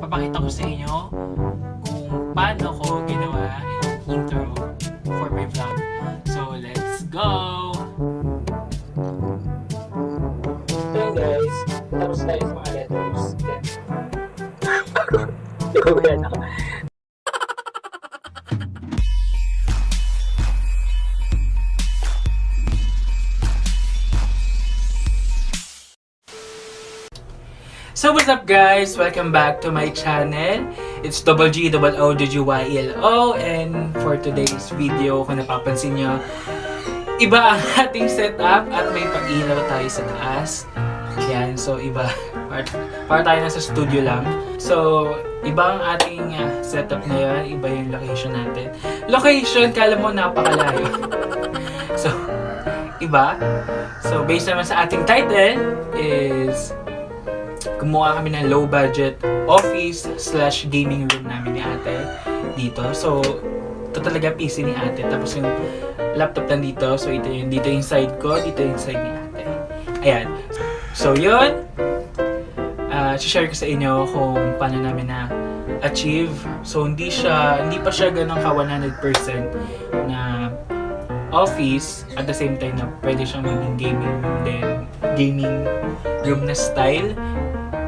papakita ko sa inyo kung paano ko ginawa yung intro for my vlog. So, let's go! So guys, tapos tayo sa mga letters. So what's up guys? Welcome back to my channel. It's GGOOGGYLO, and for today's video, kung napapansin nyo, iba ang ating setup at may pag-ilaw tayo sa taas. Yan, so iba. Para tayo nasa studio lang. So, iba ang ating setup ngayon. Iba yung location natin. Location, kala mo napakalayo. So, iba. So, based naman sa ating title is kumuha kami ng low budget office / gaming room namin ni ate dito. So, ito talaga PC ni ate. Tapos yung laptop nandito. So, ito yung, dito yung side ko, dito yung side ni ate. Ayan. So, yun. Share ko sa inyo kung paano namin na achieve. So, hindi pa siya ganun ka 100% na office. At the same time na pwede siyang maging gaming room na style.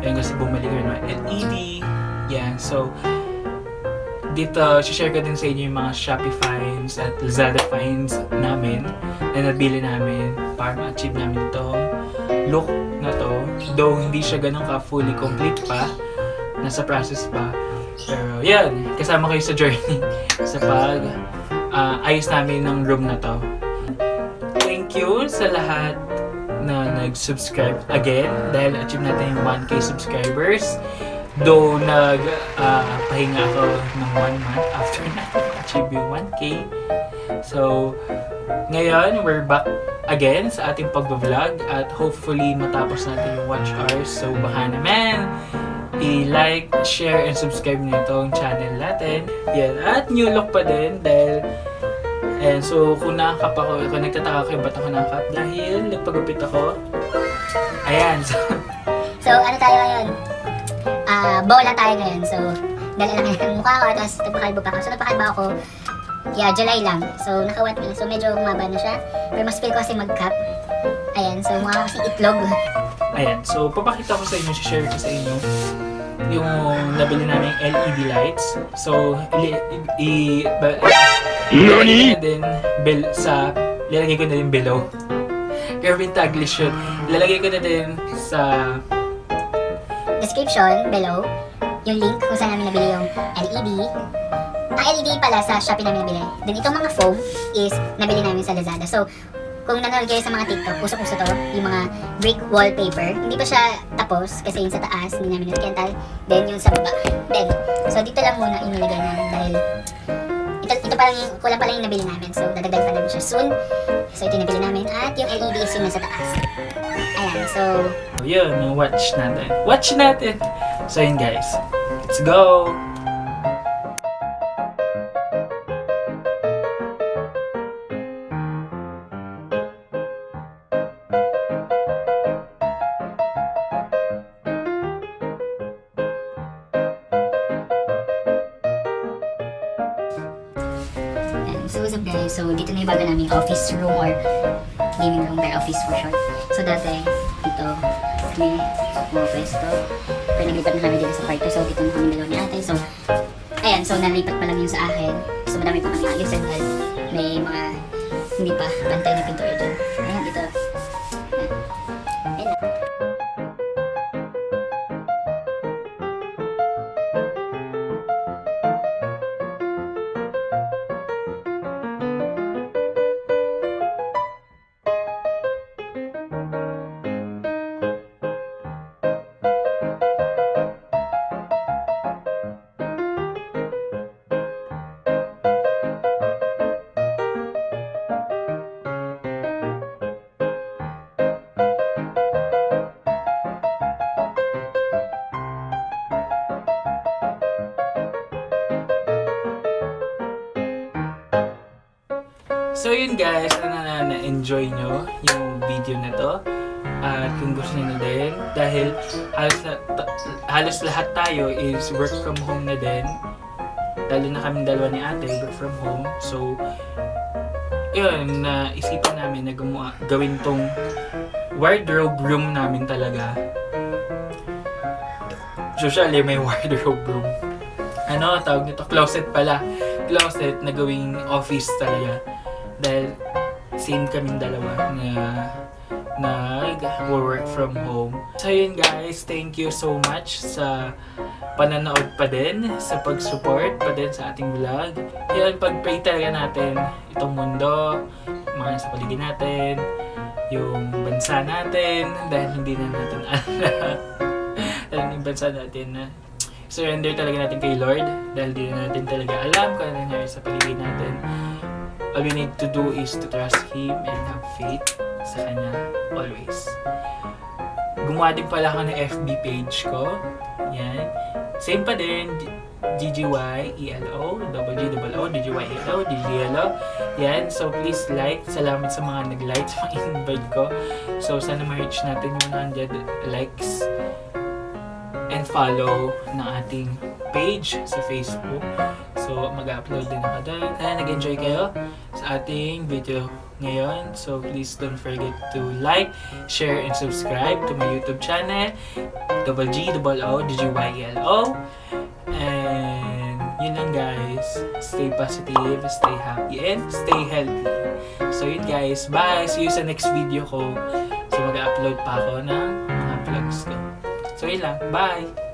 Ayun, kasi bumalik ko ng LED. Yan. So, dito, share ko din sa inyo yung mga Shopee finds at Lazada finds namin na nabili namin para ma-achieve namin itong look na to. Though, hindi siya ganun ka fully complete pa. Nasa process pa. Pero, yan. Kasama kayo sa journey sa pag ayos namin ng room na to. Thank you sa lahat na nag-subscribe again dahil achieve natin yung 1K subscribers. Though pahinga ako ng 1 month after natin achieve yung 1K. So, ngayon, we're back again sa ating pag-vlog at hopefully matapos natin yung watch hours. So, baka naman i-like, share, and subscribe nyo itong channel natin. Yan. At new look pa din dahil and so, kung nakakap ako, kung nagtataka kayo ba't ako nakakap, dahil nagpagupit ako. Ayan. So, ano tayo ngayon? Bola tayo ngayon. So, dala lang yung mukha ko, tapos nagpakalbo pa ako. So, nagpakalbo ako, July lang. So, nakawat na. So, medyo umaba na siya. Pero mas feel ko kasi mag-cap. Ayan. So, mukha kasi itlog. Ayan. So, papakita ko sa inyo, share ko sa inyo yung nabili namin LED lights. So, lalagay ko na din below. Erwin Taglish yun. Lalagay ko na din sa Description below yung link kung saan namin nabili yung LED. Ang LED pala sa Shopee namin nabili. Then itong mga foam is nabili namin sa Lazada. So, kung nanonood kayo sa mga TikTok, usok-uso to, yung mga brick wallpaper. Hindi pa siya tapos kasi yung sa taas, hindi namin nagkental. Then yung sa baba. Then, so dito lang muna yung nilagay namin dahil ito parang kulang pa lang yung nabili namin. So, dadagdag pa namin siya soon. So, ito yung nabili namin. At yung LED is yung nasa taas. Ayan, so yun, yung watch natin. Watch natin! So yun guys, let's go! So what's up guys, so dito na yung bago namin office room or gaming room or office for short. So dati, dito kami pumapwesto. Pero naglipat na kami dito sa kwarto, so dito na kami dalawa ni ate. So, ayan, so nalipat pa lang yung sa akin. So madami pa kami ayusin dahil may mga hindi pa pantay na pintura dyan. Ayan, dito. Ayan. So yun guys, na-enjoy nyo yung video na to. At kung gusto niyo na din, dahil halos lahat tayo is work from home na din. Lalo na kaming dalawa ni ate, work from home. So, yun, isipan namin na gawin tong wardrobe room namin talaga. Usually, may wardrobe room. Ano, tawag nito? Closet pala. Closet na gawing office talaga. Dahil same kaming dalawa na work from home. So yun guys, thank you so much sa pananood pa din, sa pag-support pa din sa ating vlog. Yan, pag-pray talaga natin itong mundo, mga nasa paligid natin, yung bansa natin, dahil hindi na natin alam yung bansa natin na surrender talaga natin kay Lord dahil di na natin talaga alam kung ano nangyari sa paligid natin. All we need to do is to trust Him and have faith sa Kanya always. Gumawa din pala ako ng FB page ko. Yan. Same pa din. GGYELO GGYELO. Yan. So please like. Salamat sa mga nag-like sa mga invite ko. So sana ma-reach natin yung 100 likes and follow ng ating page sa Facebook. So, mag-upload din ako doon. Sana nag-enjoy kayo sa ating video ngayon. So, please don't forget to like, share, and subscribe to my YouTube channel, GGYELO. And yun lang guys. Stay positive, stay happy, and stay healthy. So, yun guys. Bye! See you sa next video ko. So, mag-upload pa ako ng mga vlogs ko. So, yun lang. Bye!